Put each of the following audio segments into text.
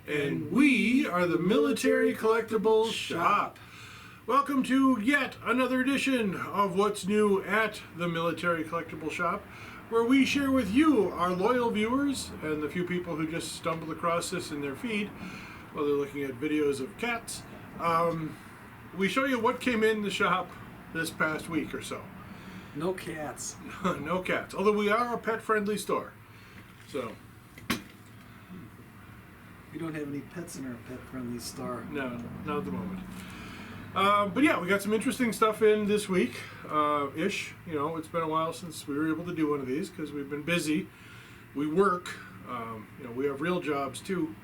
and we are the Military Collectibles Shop. Welcome to yet another edition of What's New at the Military Collectibles Shop, where we share with you, our loyal viewers, and the few people who just stumbled across this in their feed while they're looking at videos of cats. We show you what came in the shop this past week or so. No cats. No cats, although we are a pet-friendly store. So, we don't have any pets in our pet-friendly store. no, not at the moment. But yeah, we got some interesting stuff in this week, ish. You know, it's been a while since we were able to do one of these because we've been busy. We work. You know, we have real jobs too.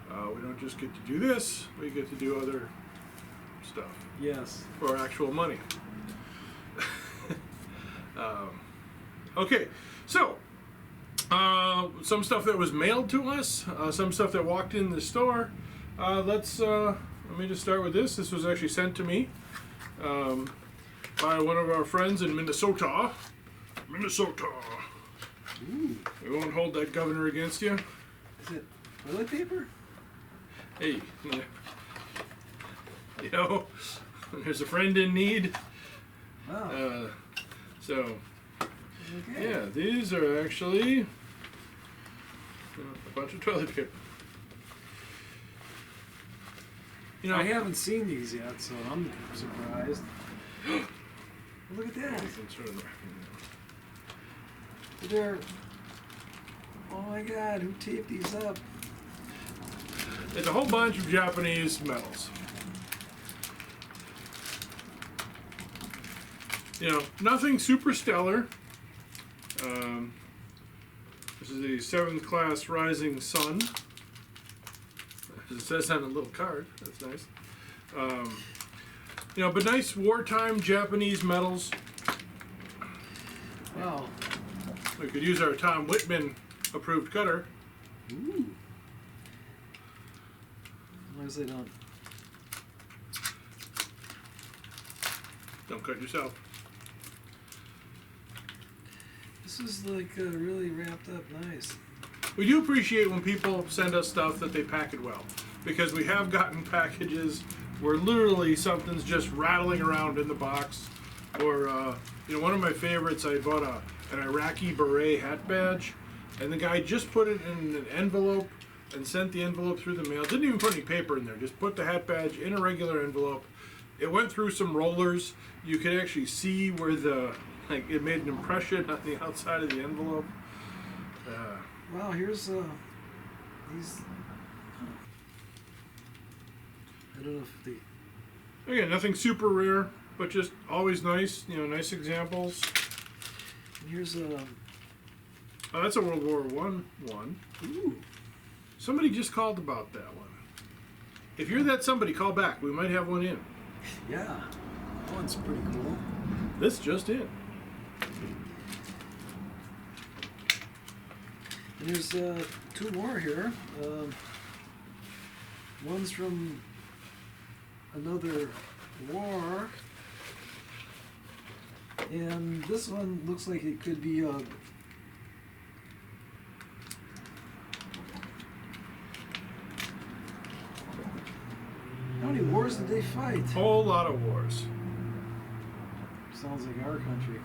We don't just get to do this. We get to do other stuff. Yes. For actual money. Okay, so some stuff that was mailed to us, some stuff that walked in the store. Let me just start with this. This was actually sent to me by one of our friends in Minnesota. Ooh. We won't hold that governor against you. Is it toilet paper? Hey, you know, there's a friend in need. Wow. So, Okay. yeah, these are actually a bunch of toilet paper. You know, I haven't seen these yet, so I'm surprised. Look at that. They're... Oh my god, who taped these up? It's a whole bunch of Japanese medals. You know, nothing super stellar. This is a 7th class Rising Sun. As it says on a little card. That's nice. You know, but nice wartime Japanese medals. Wow. We could use our Tom Whitman approved cutter. Ooh. As long as they Don't cut yourself. This is like really wrapped up nice. We do appreciate when people send us stuff that they pack it well, because we have gotten packages where literally something's just rattling around in the box. Or, you know, one of my favorites, I bought an Iraqi beret hat badge, and the guy just put it in an envelope and sent the envelope through the mail. Didn't even put any paper in there, just put the hat badge in a regular envelope. It went through some rollers. You could actually see where it made an impression on the outside of the envelope. Wow, here's these. I don't know if they. Again, nothing super rare, but just always nice. You know, nice examples. Here's Oh, that's a World War I one. Ooh. Somebody just called about that one. If you're that somebody, call back. We might have one in. Yeah. That one's pretty cool. This just in. And there's two more here. One's from another war, and this one looks like it could be a how many wars did they fight? Whole lot of wars. Sounds like our country.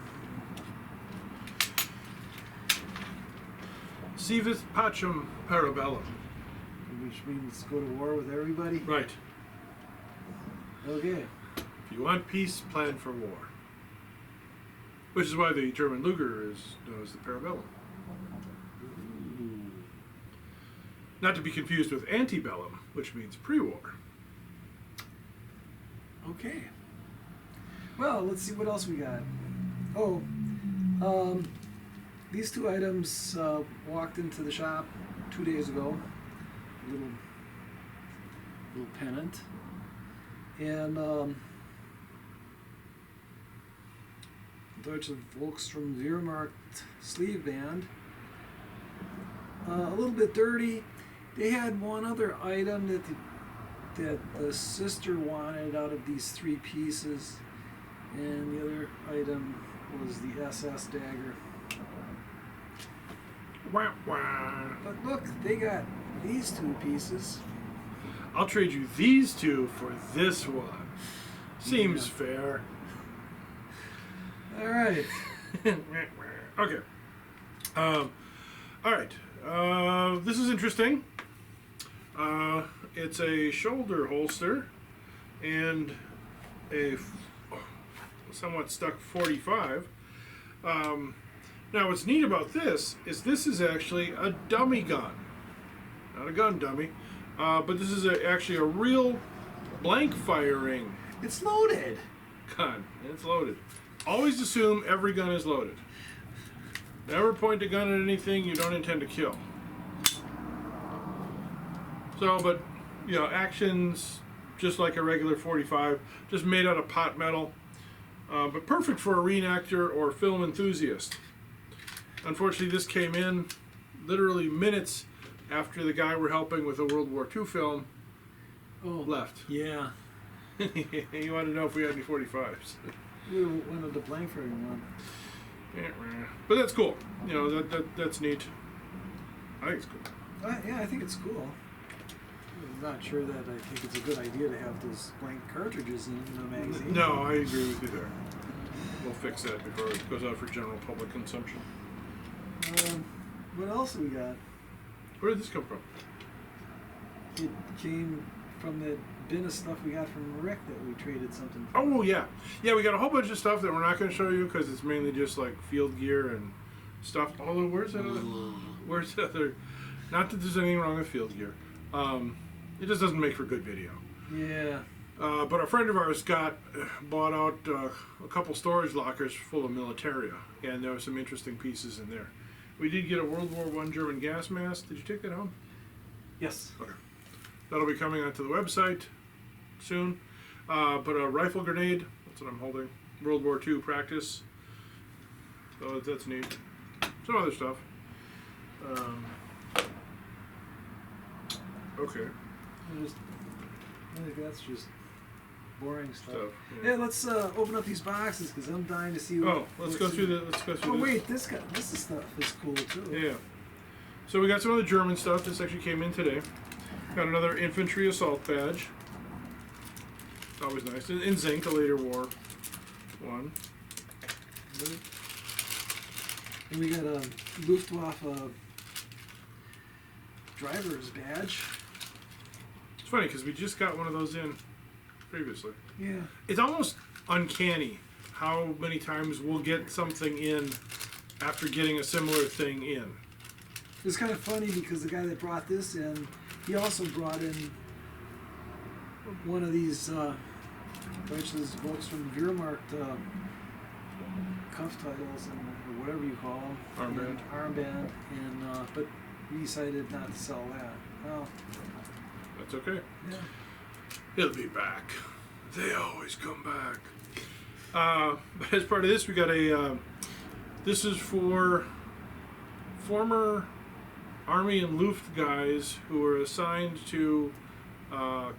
Civis pacem parabellum. Which means go to war with everybody? Right. Okay. If you want peace, plan for war. Which is why the German Luger is known as the parabellum. Ooh. Not to be confused with antebellum, which means pre-war. Okay. Well, let's see what else we got. Oh, these two items walked into the shop 2 days ago. Little pennant and Deutsche Volkstrom Wehrmacht sleeve band. A little bit dirty. They had one other item that the sister wanted out of these 3 pieces, and the other item was the SS dagger. Wah, wah. But look, they got these 2 pieces. I'll trade you these two for this one. Seems fair. All right. Okay. All right. This is interesting. It's a shoulder holster and a somewhat stuck 45. Now, what's neat about this is actually a dummy gun. Not a gun dummy, but this is actually a real blank firing It's loaded. gun. It's loaded. Always assume every gun is loaded. Never point a gun at anything you don't intend to kill. So, but, you know, actions just like a regular 45, just made out of pot metal, but perfect for a reenactor or film enthusiast. Unfortunately, this came in literally minutes after the guy we're helping with a World War II film left. Yeah. He wanted to know if we had any 45s. We wanted the blank for everyone. But that's cool. You know, that's neat. I think it's cool. Yeah, I think it's cool. I'm not sure that I think it's a good idea to have those blank cartridges in the magazine. No, I agree with you there. We'll fix that before it goes out for general public consumption. What else have we got? Where did this come from? It came from the bin of stuff we got from Rick that we traded something for. Oh, yeah. Yeah, we got a whole bunch of stuff that we're not going to show you because it's mainly just like field gear and stuff. Although, where's the other? Not that there's anything wrong with field gear. It just doesn't make for good video. Yeah. But a friend of ours bought out a couple storage lockers full of militaria, and there were some interesting pieces in there. We did get a World War I German gas mask. Did you take that home? Yes. Okay. That'll be coming onto the website soon. But a rifle grenade, that's what I'm holding. World War II practice. So that's neat. Some other stuff. Okay. I think that's just boring stuff. Yeah. Yeah, let's open up these boxes because I'm dying to see. Let's go through this. Oh wait, this stuff is cool too. Yeah. So we got some of the German stuff. This actually came in today. Got another infantry assault badge. Always nice. In zinc, a later war one. And we got a Luftwaffe driver's badge. It's funny because we just got one of those in previously. Yeah. It's almost uncanny how many times we'll get something in after getting a similar thing in. It's kind of funny because the guy that brought this in, he also brought in one of these Deutsch's books from Wehrmacht cuff titles or whatever you call them. Armband. Armband, and but we decided not to sell that. Well, That's okay. yeah. It'll be back. They always come back. But as part of this, we got a. This is for former Army and Luft guys who were assigned to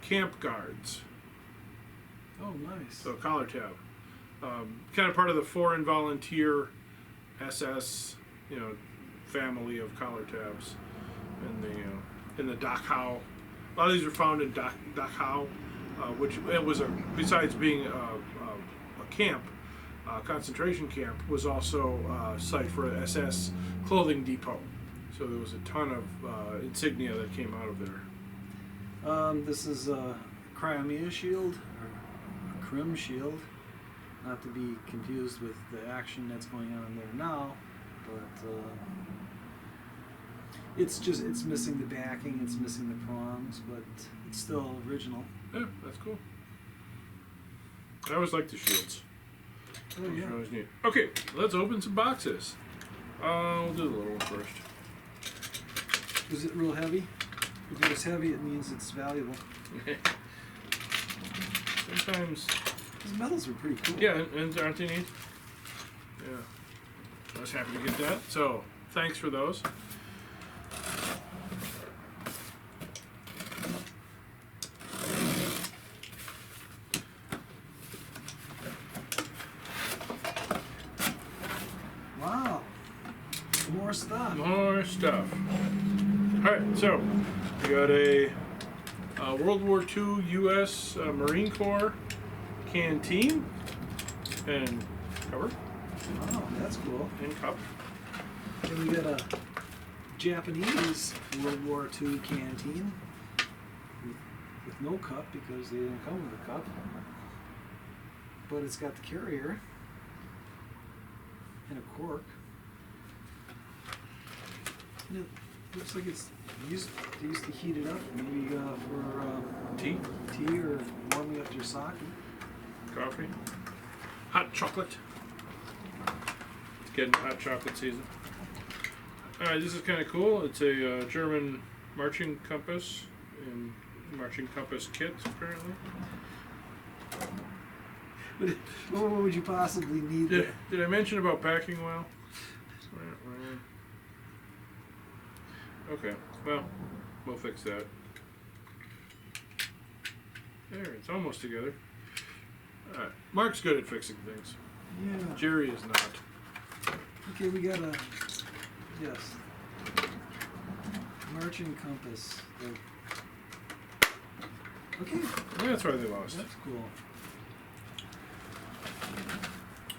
camp guards. Oh, nice. So collar tab. Kind of part of the foreign volunteer SS, family of collar tabs in the Dachau. A lot of these are found in Dachau, which it was besides being a camp, concentration camp, was also a site for an SS clothing depot. So there was a ton of insignia that came out of there. This is a Crimea shield, or a Krim shield, not to be confused with the action that's going on there now, but it's missing the backing, it's missing the prongs, but it's still original. Yeah, that's cool. I always like the shields. Oh yeah. Always neat. Okay, let's open some boxes. We'll do the little one first. Is it real heavy? If it's heavy, it means it's valuable. Sometimes. These medals are pretty cool. Yeah, and aren't they neat? Yeah. I was happy to get that. So, thanks for those. Wow. More stuff. More stuff. Alright, so we got a World War II U.S. Marine Corps canteen and cover Oh, that's cool. and cup. And we got a Japanese World War II canteen with no cup because they didn't come with a cup. But it's got the carrier and a cork. And it looks like it's used to heat it up, maybe for Tea, tea or warming up your sake. coffee, hot chocolate. It's getting hot chocolate season. This is kind of cool. It's a German marching compass and marching compass kit, apparently. But what would you possibly need? Did I mention about packing well? Okay, well, we'll fix that. There, it's almost together. Alright, Mark's good at fixing things. Yeah. Jerry is not. Okay, we got a marching compass. Okay, That's why they lost. that's cool.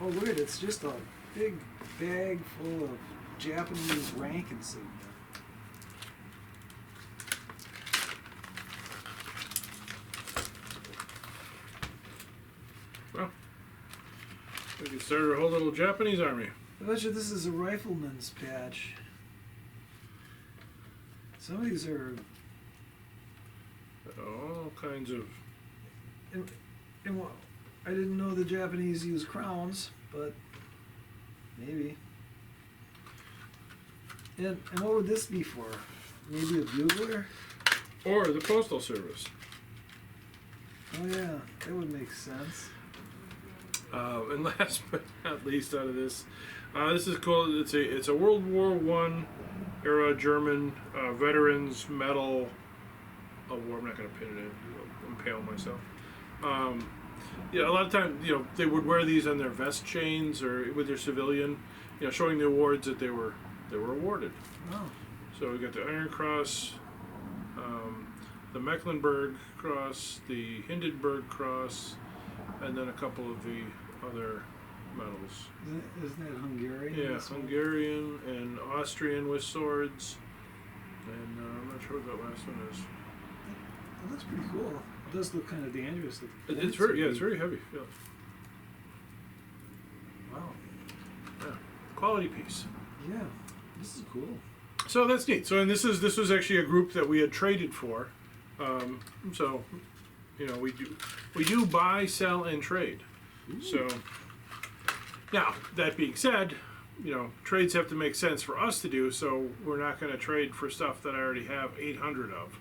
Oh, look at it! It's just a big bag full of Japanese rank insignia. Well, we can start our whole little Japanese army. I bet you this is a rifleman's patch. Some of these are, All kinds of. and well, I didn't know the Japanese use crowns, but maybe. And what would this be for? Maybe a bugler? Or the Postal Service. Oh yeah, that would make sense. And last but not least, out of this, this is cool. It's a World War I era German veterans medal award. I'm not going to pin it in. I'll impale myself. Yeah, a lot of times, they would wear these on their vest chains or with their civilian, showing the awards that they were awarded. Oh, So we got the Iron Cross, the Mecklenburg Cross, the Hindenburg Cross, and then a couple of the other medals. isn't that Hungarian? Yeah, this one? Hungarian and Austrian with swords, and I'm not sure what that last one is. Oh, that's pretty cool. It does look kind of dangerous. It's very heavy. Yeah. Wow. Yeah. Quality piece. Yeah, this is cool. So that's neat. So, and this was actually a group that we had traded for. So, we do buy, sell, and trade. Ooh. So, now that being said, trades have to make sense for us to do. So we're not going to trade for stuff that I already have 800 of.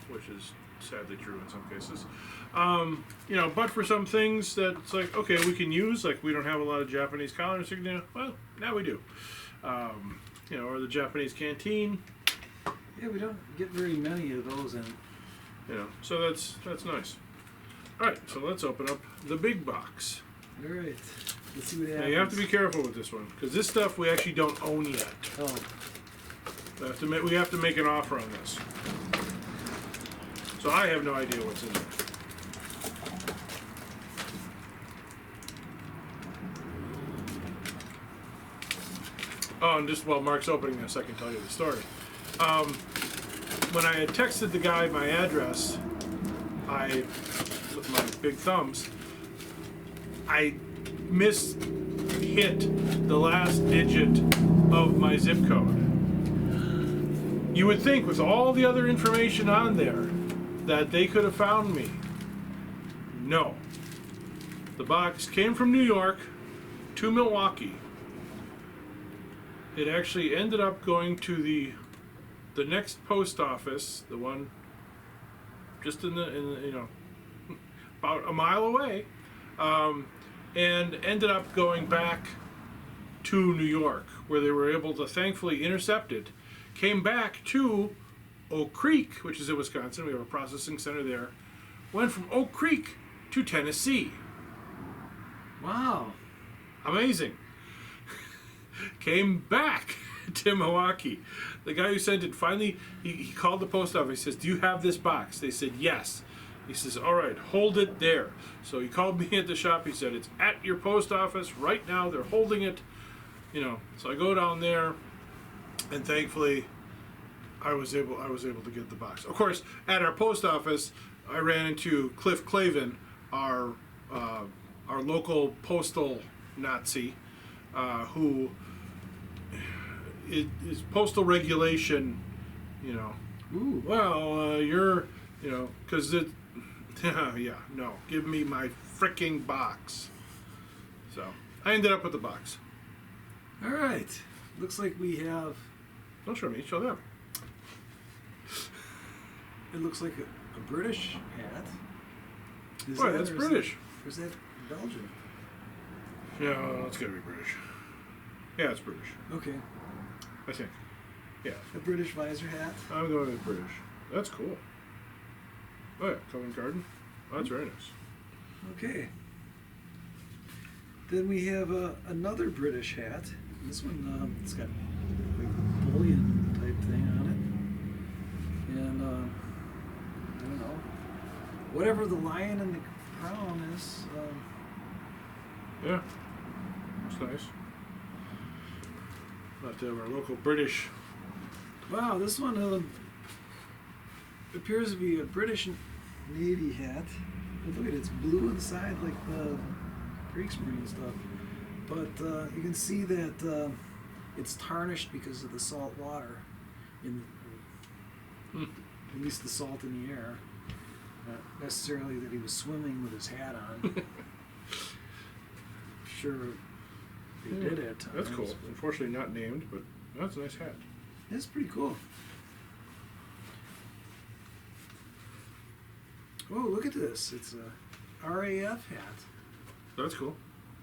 Which is sadly true in some cases. But for some things that it's like, okay, we can use, like we don't have a lot of Japanese collar insignia. Well, now we do. Or the Japanese canteen. Yeah, we don't get very many of those in. So that's nice. All right, so let's open up the big box. All right, let's see what happens. Now you have to be careful with this one because this stuff we actually don't own yet. Oh, We have to make an offer on this. So I have no idea what's in there. Oh, and just while Mark's opening this, I can tell you the story. When I had texted the guy my address, with my big thumbs, I hit the last digit of my zip code. You would think with all the other information on there that they could have found me. No. The box came from New York to Milwaukee. It actually ended up going to the next post office, the one just in the about a mile away, and ended up going back to New York, where they were able to thankfully intercept it. Came back to Oak Creek, which is in Wisconsin. We have a processing center there. Went from Oak Creek to Tennessee. wow. Amazing. Came back to Milwaukee. The guy who sent it finally, he called the post office. He says, "Do you have this box?" They said, "Yes." He says, "All right, hold it there." So he called me at the shop. He said, "It's at your post office right now. They're holding it." So I go down there, and thankfully, I was able to get the box. Of course, at our post office, I ran into Cliff Clavin, our local postal Nazi, who is postal regulation. Ooh. Well, because it. Yeah, no, give me my freaking box. So I ended up with the box. All right. Looks like we have. Don't show me, show them. It looks like a British hat. Boy, that's British. Or is that Belgian? No, it's gotta be British. Yeah, it's British. Okay. I think. Yeah. A British visor hat. I'm going with British. That's cool. Oh yeah, Covent Garden. Oh, that's very nice. Okay. Then we have another British hat. This one, it's got like a bullion type thing on it. And, I don't know. Whatever the lion and the crown is. Yeah. It's nice. We'll have to have our local British. Wow, this one appears to be a British Navy hat. But look at it, it's blue inside like the Kriegsmarine stuff. But you can see that it's tarnished because of the salt water, at least the salt in the air. Not necessarily that he was swimming with his hat on. Sure, they did it. That's cool. Unfortunately, not named, but that's a nice hat. It's pretty cool. Oh, look at this! It's a RAF hat. That's cool.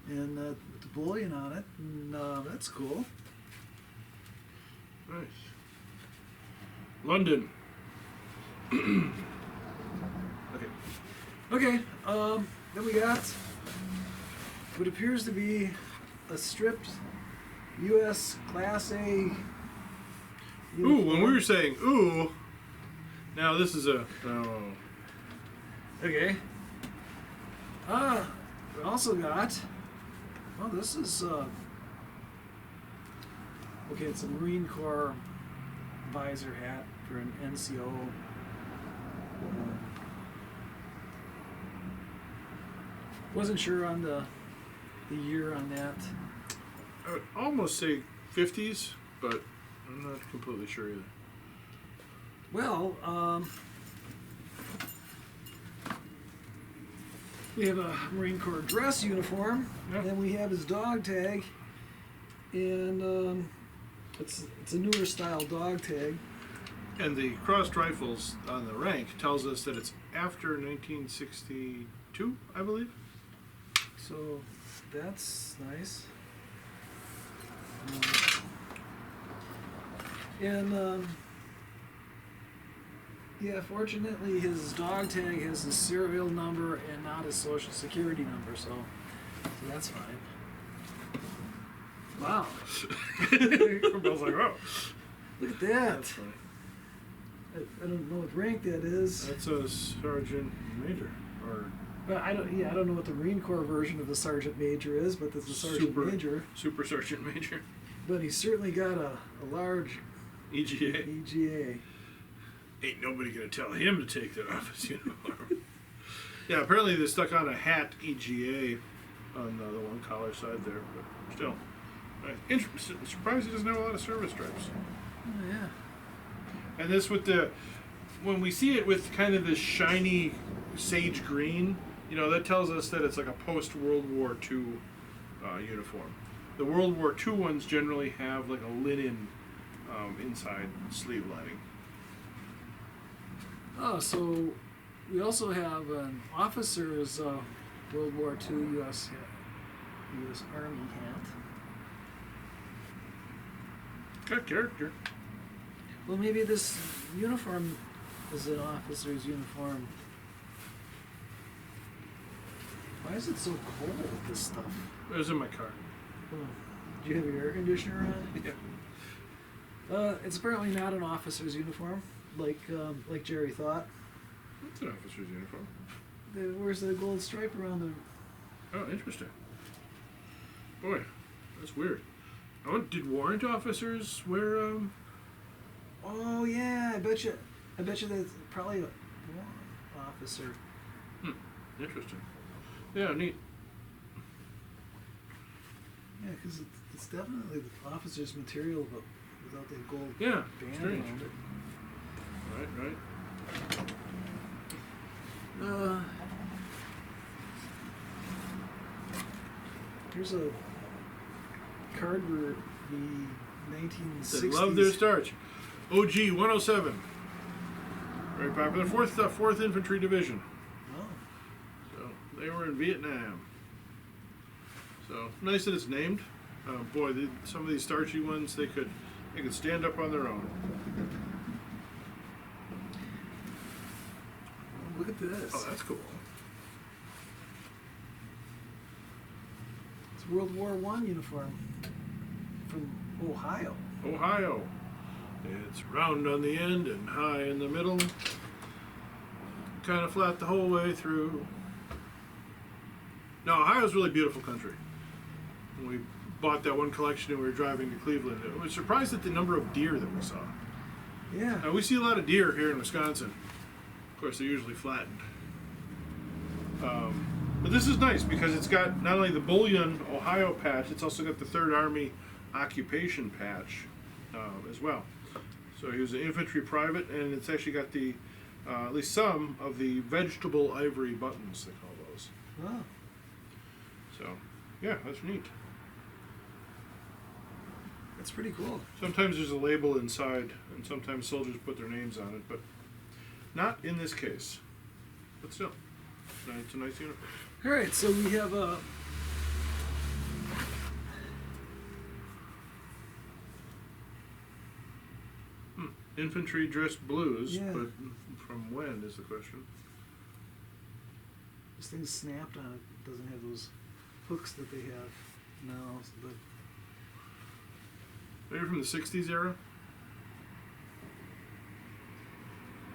And with the bullion on it, and that's cool. Nice. London. Okay, then we got what appears to be a stripped U.S. Class A uniform. Ooh, when we were saying ooh, now this is a Okay. We also got. Oh, this is okay. It's a Marine Corps visor hat for an NCO. Wasn't sure on the year on that. I would almost say 50s, but I'm not completely sure either. Well, we have a Marine Corps dress uniform, Yeah. and we have his dog tag, and it's a newer style dog tag. And the crossed rifles on the rank tells us that it's after 1962, I believe. So that's nice. Yeah, fortunately his dog tag has his serial number and not his social security number, so that's fine. Wow. I was like, oh. Look at that. That's funny. I don't know what rank that is. That's a sergeant major, or But I don't know what the Marine Corps version of the sergeant major is, but there's a sergeant major. super sergeant major. But he's certainly got a large EGA. EGA. Ain't nobody gonna tell him to take that off his uniform. Yeah, apparently they stuck on a hat EGA on the one collar side there, but still. Surprised he doesn't have a lot of service stripes. Oh yeah. And this when we see it with kind of this shiny sage green, that tells us that it's like a post-World War II uniform. The World War II ones generally have like a linen inside sleeve lining. Oh, so we also have an officer's World War II U.S. Army hat. Got character. Well, maybe this uniform is an officer's uniform. Why is it so cold with this stuff? It was in my car. Oh, do you have your air conditioner on? Yeah. It's apparently not an officer's uniform, like Jerry thought. It's an officer's uniform. Where's the gold stripe around the? Oh, interesting. Boy, that's weird. Did warrant officers wear? Oh yeah, I bet you that's probably a warrant officer. Interesting. Yeah, neat. Yeah, because it's definitely the officer's material, but without the gold Yeah, band strange. around it. Right. Here's a card where the 1960s. They love their starch. OG 107. Very popular. Fourth Infantry Division. Oh, So they were in Vietnam. So nice that it's named. Boy, some of these starchy ones they could stand up on their own. look at this. Oh, that's cool. It's World War I uniform from Ohio. Ohio. It's round on the end and high in the middle. Kind of flat the whole way through. No, Ohio's a really beautiful country. When we bought that one collection and we were driving to Cleveland, I was surprised at the number of deer that we saw. Yeah. We see a lot of deer here in Wisconsin. Of course, they're usually flattened. But this is nice because it's got not only the Bullion Ohio patch, it's also got the 3rd Army occupation patch as well. So he was an infantry private, and it's actually got the at least some of the vegetable ivory buttons, they call those. Oh. So, yeah, that's neat. That's pretty cool. Sometimes there's a label inside, and sometimes soldiers put their names on it, but not in this case. But still, it's a nice uniform. All right, so we have a. Infantry dress blues, Yeah. but from when is the question? This thing's snapped on it. Doesn't have those hooks that they have now. But Maybe from the 60s era?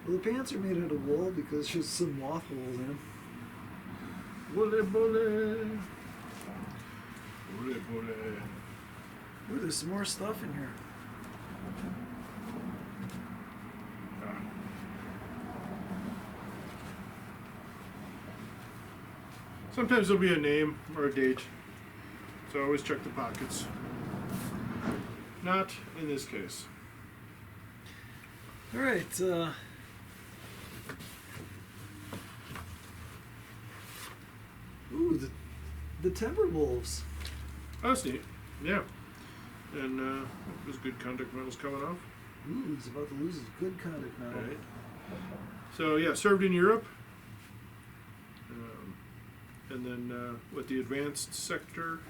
well, the pants are made out of wool because there's some moth holes in them. Bully, bully. Bully, bully. Ooh, there's some more stuff in here. Sometimes there'll be a name or a date, so always check the pockets. Not in this case. All right. Ooh, the Timberwolves. Oh, that's neat. Yeah. And there's good conduct medals coming off. Ooh, he's about to lose his good conduct medal. Right. So, yeah, served in Europe. And then with the advanced sector.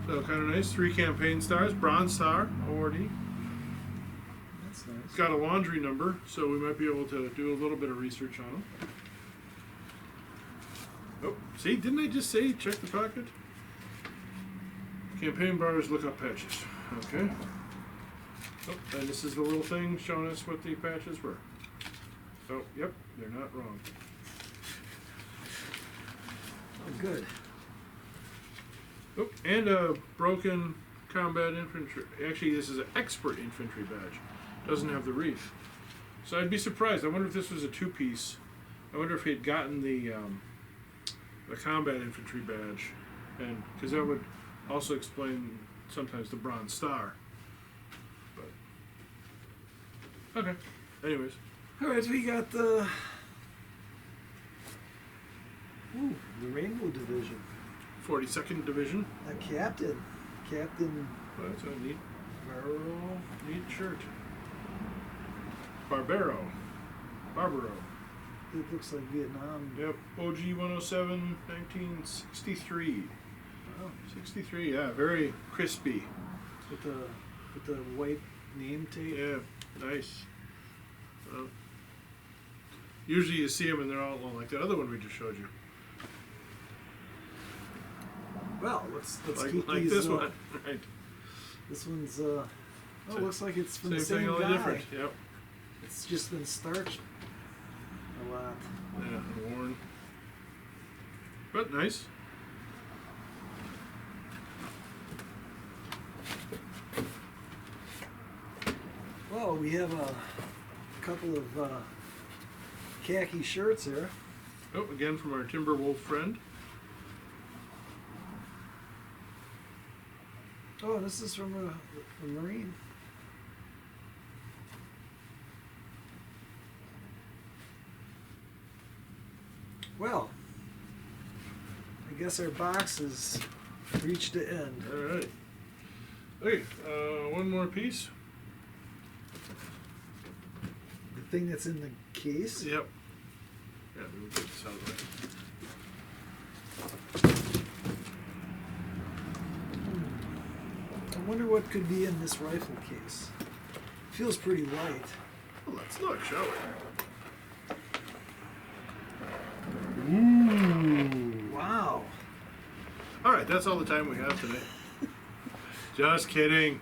So kind of nice. 3 campaign stars. Bronze Star awardee. That's nice. It's got a laundry number, so we might be able to do a little bit of research on them. Oh, see, didn't I just say check the pocket? Campaign bars, look up patches. Okay. Oh, and this is the little thing showing us what the patches were. So, yep, they're not wrong. Oh, good. Oh, and a broken combat infantry. Actually, this is an expert infantry badge. Doesn't have the wreath. So I'd be surprised. I wonder if this was a 2-piece. I wonder if he had gotten the combat infantry badge, and because that would also explain sometimes the Bronze Star. But okay. Anyways, All right, we got the Rainbow Division. 42nd Division. A Captain Well, that's a neat Barbaro. shirt. Barbaro. It looks like Vietnam. Yep. OG 107, 1963. Wow. 63. Yeah, very crispy. With the white name tape. Yeah, nice. Usually you see them and they're all like that other one we just showed you. Well, let's keep like these. this one, right? This one's looks like it's from the Same thing, same only guy. different. Yep. It's just been starched a lot. Yeah, and worn. But nice. Well, we have a couple of khaki shirts here. Oh, again from our Timberwolf friend. Oh, this is from a Marine. Well, I guess our box has reached the end. All right. Okay, one more piece. The thing that's in the case. Yep. Yeah, we will get this out of the way. I wonder what could be in this rifle case. Feels pretty light. Well, let's look, shall we? Ooh. Wow. All right, that's all the time we have today. Just kidding.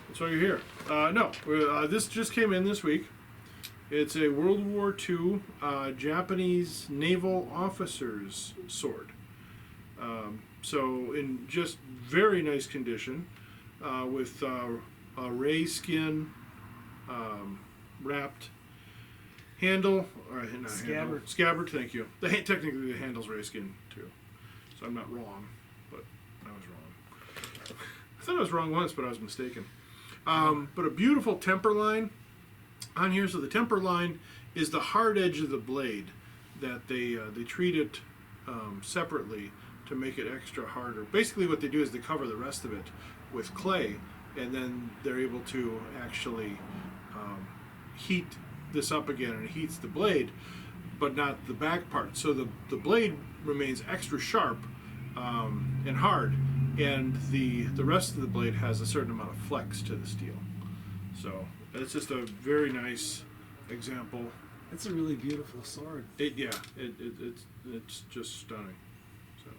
That's why you're here. No, this just came in this week. It's a World War II Japanese naval officer's sword. So in just very nice condition, with a ray skin wrapped handle, or not Scabbard. Scabbard, thank you. Technically the handle's ray skin too, so I'm not wrong, but I was wrong. I thought I was wrong once, but I was mistaken. But a beautiful temper line on here. So the temper line is the hard edge of the blade that they treat it separately to make it extra harder. Basically what they do is they cover the rest of it with clay, and then they're able to actually heat this up again, and it heats the blade, but not the back part. So the blade remains extra sharp and hard, and the rest of the blade has a certain amount of flex to the steel. So it's just a very nice example. It's a really beautiful sword. It's just stunning. So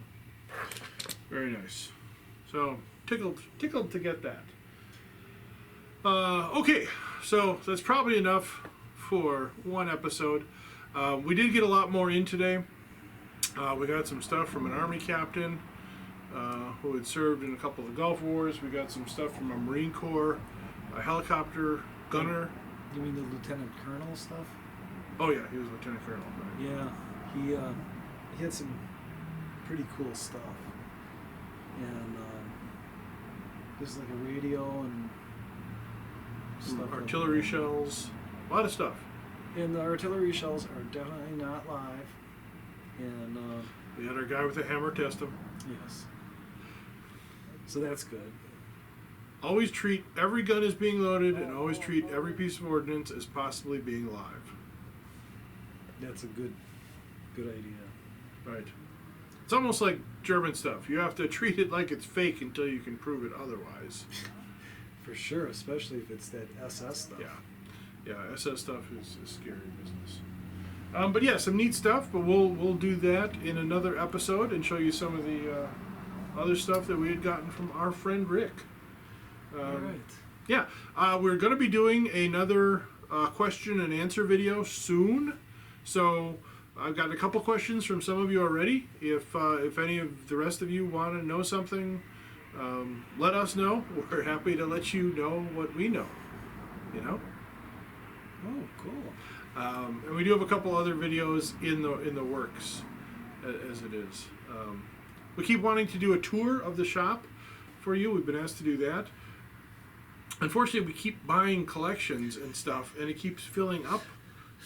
very nice. So tickled to get that. Okay, so that's probably enough for one episode. We did get a lot more in today. We got some stuff from an Army captain who had served in a couple of the Gulf Wars. We got some stuff from a Marine Corps, a helicopter gunner. You mean the Lieutenant Colonel stuff? Oh yeah, he was Lieutenant Colonel. Right? Yeah, he had some pretty cool stuff, and there's like a radio and Some stuff. artillery shells, a lot of stuff. And the artillery shells are definitely not live. And We had our guy with the hammer test them. yes, so that's good. Always treat every gun as being loaded, and always treat every piece of ordnance as possibly being live. That's a good idea. Right. It's almost like German stuff. You have to treat it like it's fake until you can prove it otherwise. For sure, especially if it's that SS stuff. Yeah, SS stuff is scary business. But yeah, some neat stuff. But we'll do that in another episode and show you some of the other stuff that we had gotten from our friend Rick. All right. Yeah, we're going to be doing another question and answer video soon. So I've got a couple questions from some of you already. If any of the rest of you want to know something, let us know. We're happy to let you know what we know. You know. Oh, cool. And we do have a couple other videos in the works, as it is. We keep wanting to do a tour of the shop for you. We've been asked to do that. Unfortunately, we keep buying collections and stuff, and it keeps filling up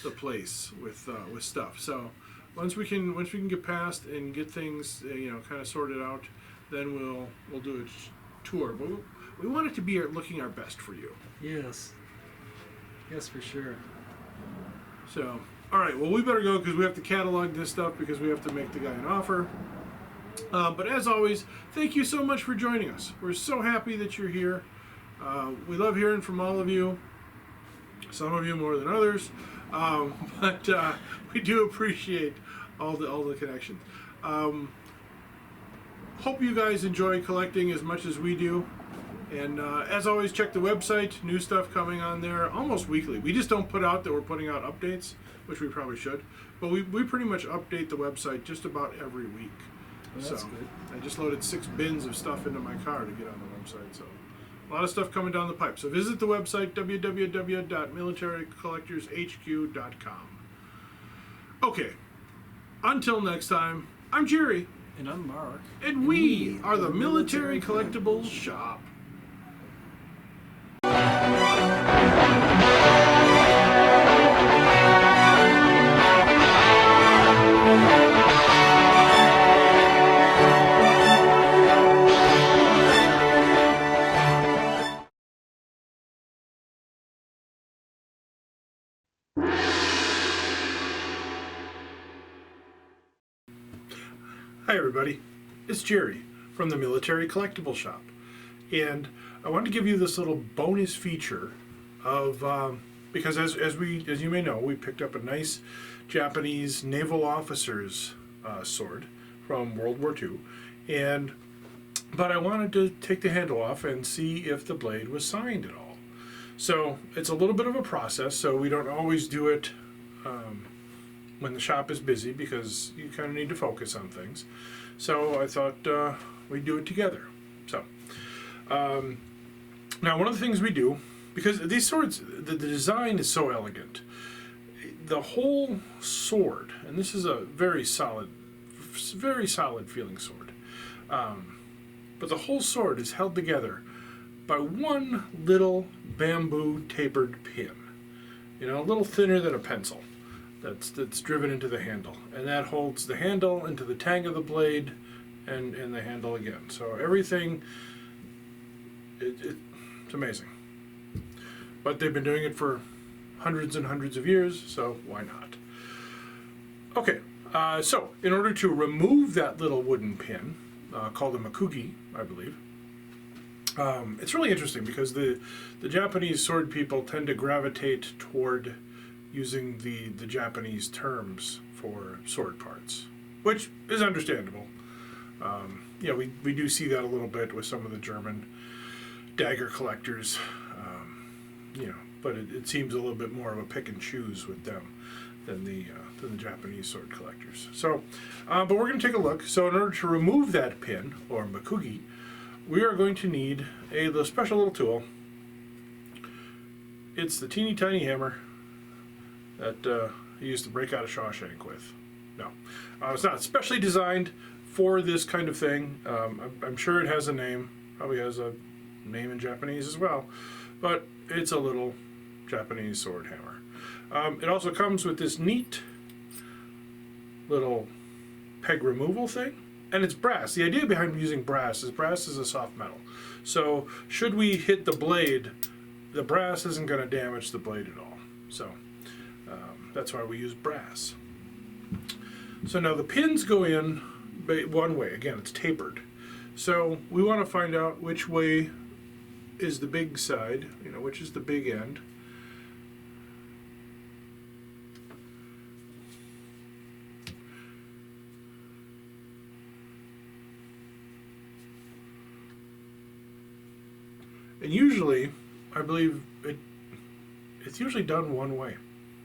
the place with stuff. So once we can get past and get things kind of sorted out, then we'll do a tour. But we want it to be looking our best for you. Yes, for sure. So, all right, well, we better go because we have to catalog this stuff because we have to make the guy an offer. But as always, thank you so much for joining us. We're so happy that you're here. We love hearing from all of you, some of you more than others. But we do appreciate all the connections. Hope you guys enjoy collecting as much as we do. And as always, check the website. New stuff coming on there almost weekly. We just don't put out that we're putting out updates, which we probably should. But we pretty much update the website just about every week. Well, that's good. I just loaded 6 bins of stuff into my car to get on the website. So a lot of stuff coming down the pipe. So visit the website, www.militarycollectorshq.com. Okay. Until next time, I'm Jerry. And I'm Mark. And we are the Military Collectibles Shop. Hi everybody, it's Jerry from the Military Collectible Shop, and I wanted to give you this little bonus feature of because as you may know, we picked up a nice Japanese naval officer's sword from World War II, but I wanted to take the handle off and see if the blade was signed at all. So it's a little bit of a process, so we don't always do it when the shop is busy, because you kind of need to focus on things. So I thought we'd do it together. So now one of the things we do, because these swords, the design is so elegant, the whole sword, and this is a very solid feeling sword, but the whole sword is held together by one little bamboo tapered pin, a little thinner than a pencil. That's driven into the handle, and that holds the handle into the tang of the blade and the handle again. So everything, it's amazing. But they've been doing it for hundreds and hundreds of years, so why not? Okay, so in order to remove that little wooden pin, called a makugi, I believe, it's really interesting because the Japanese sword people tend to gravitate toward using the Japanese terms for sword parts, which is understandable. We do see that a little bit with some of the German dagger collectors, but it seems a little bit more of a pick and choose with them than the Japanese sword collectors. So, but we're going to take a look. So in order to remove that pin, or makugi, we are going to need a special little tool. It's the teeny tiny hammer that he used to break out of Shawshank with. No, it's not specially designed for this kind of thing. I'm sure it has a name, probably has a name in Japanese as well, but it's a little Japanese sword hammer. It also comes with this neat little peg removal thing, and it's brass. The idea behind using brass is a soft metal. So should we hit the blade, the brass isn't going to damage the blade at all. So that's why we use brass. So now the pins go in one way. Again, it's tapered. So we want to find out which way is the big side, which is the big end. And usually, I believe it's usually done one way.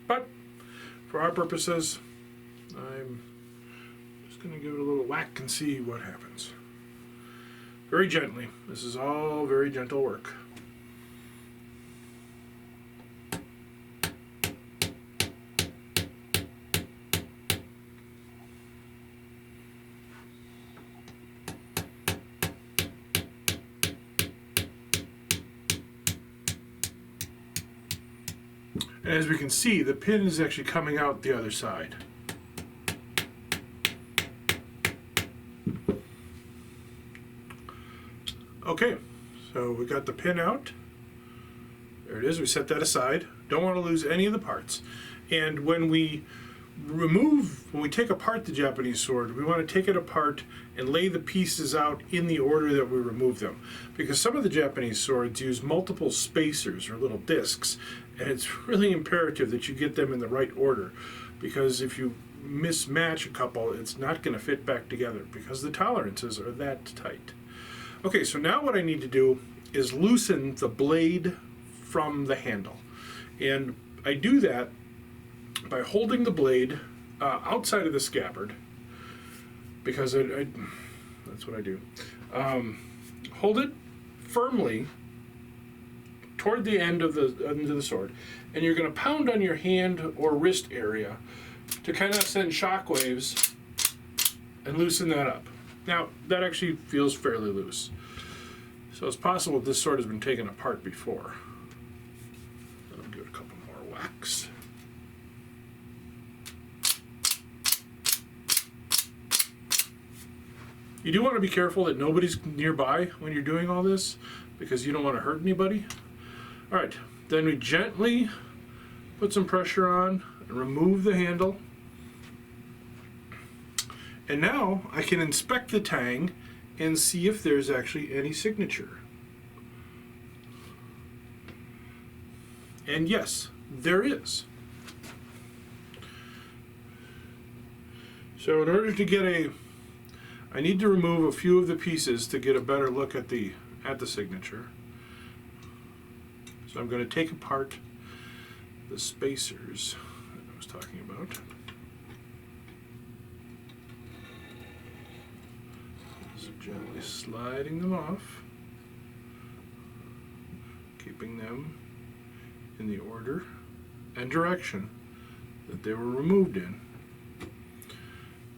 But for our purposes, I'm just going to give it a little whack and see what happens. Very gently. This is all very gentle work. And as we can see, the pin is actually coming out the other side. Okay, so we got the pin out. There it is. We set that aside. Don't want to lose any of the parts. And when we take apart the Japanese sword, we want to take it apart and lay the pieces out in the order that we remove them. Because some of the Japanese swords use multiple spacers or little discs, And it's really imperative that you get them in the right order, because if you mismatch a couple, it's not going to fit back together because the tolerances are that tight. Okay, so now what I need to do is loosen the blade from the handle. And I do that by holding the blade outside of the scabbard, because that's what I do. Hold it firmly toward the end of the sword, and you're going to pound on your hand or wrist area to kind of send shock waves and loosen that up. Now, that actually feels fairly loose. So it's possible this sword has been taken apart before. I'll give it a couple more whacks. You do want to be careful that nobody's nearby when you're doing all this, because you don't want to hurt anybody. All right, then we gently put some pressure on and remove the handle. And now I can inspect the tang and see if there's actually any signature. And yes, there is. So in order to get I need to remove a few of the pieces to get a better look at the signature. So I'm going to take apart the spacers that I was talking about. So gently sliding them off, keeping them in the order and direction that they were removed in.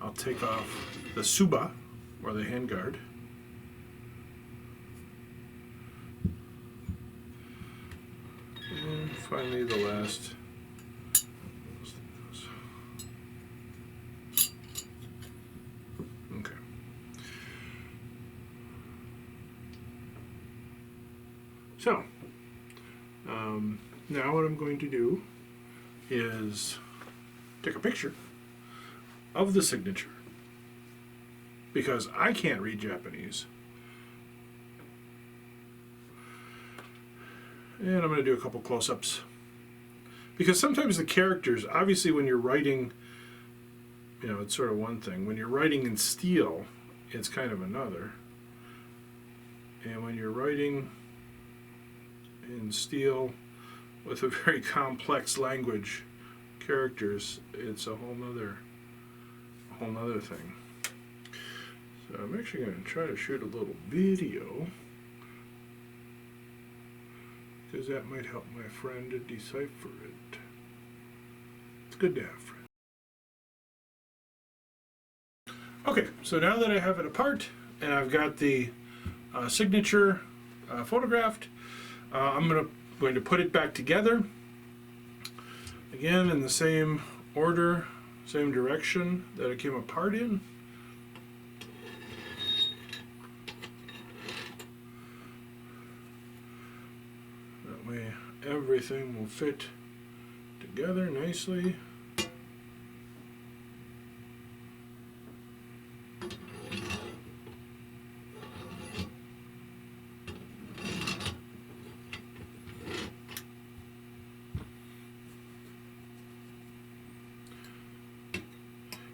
I'll take off the suba, or the handguard. And finally the last. Okay. So, now what I'm going to do is take a picture of the signature, because I can't read Japanese. And I'm going to do a couple close-ups, because sometimes the characters, obviously when you're writing, it's sort of one thing. When you're writing in steel, it's kind of another. And when you're writing in steel with a very complex language, characters, it's a whole nother thing. So I'm actually going to try to shoot a little video, because that might help my friend to decipher it. It's good to have friends. Okay, so now that I have it apart and I've got the signature photographed, I'm going to put it back together again in the same order, same direction that it came apart in. That way everything will fit together nicely.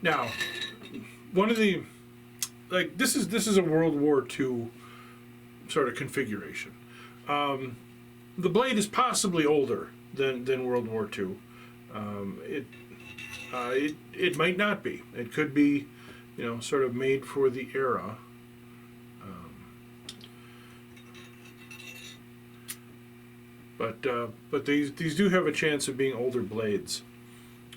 Now, one of the, this is a World War II sort of configuration. The blade is possibly older than World War II. It might not be. It could be, sort of made for the era. But these do have a chance of being older blades.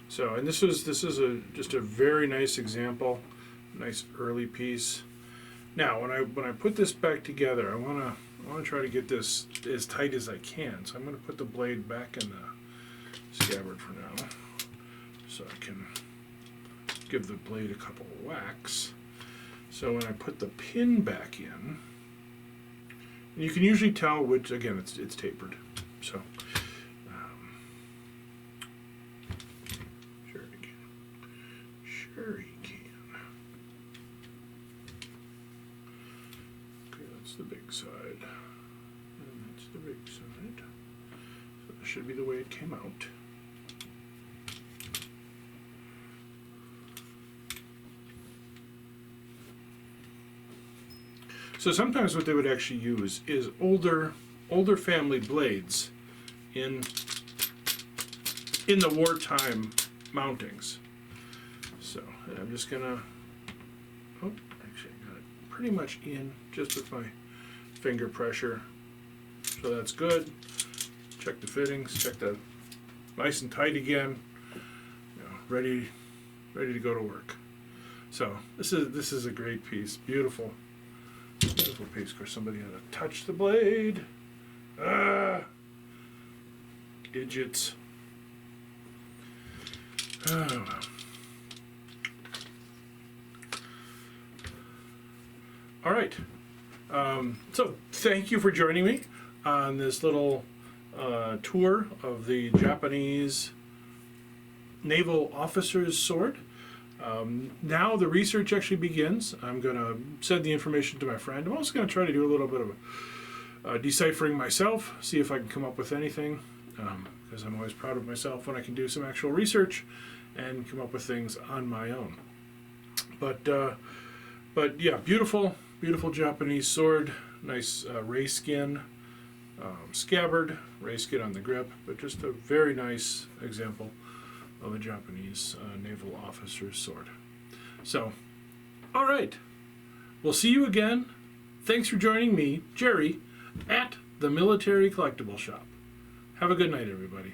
So, and this is just a very nice example, nice early piece. Now, when I put this back together, I want to try to get this as tight as I can. So I'm going to put the blade back in the scabbard for now, so I can give the blade a couple of whacks. So when I put the pin back in, you can usually tell which, again, it's tapered. So. Sure he can. Okay, that's the big side. And that's the big side. So this should be the way it came out. So sometimes what they would actually use is older family blades in the wartime mountings. So I'm just gonna, oh, actually I got it pretty much in just with my finger pressure. So that's good. Check the fittings, check that nice and tight again. You know, ready to go to work. So this is a great piece, beautiful. Beautiful piece. Of course, somebody had to touch the blade. Ah, idiots. Oh, well. All right. So thank you for joining me on this little tour of the Japanese naval officer's sword. Now the research actually begins. I'm going to send the information to my friend. I'm also going to try to do a little bit of deciphering myself, see if I can come up with anything, because I'm always proud of myself when I can do some actual research and come up with things on my own. But yeah, beautiful Japanese sword. Nice ray skin scabbard, ray skin on the grip, but just a very nice example of a Japanese naval officer's sword. So, all right. We'll see you again. Thanks for joining me, Jerry, at the Military Collectible Shop. Have a good night, everybody.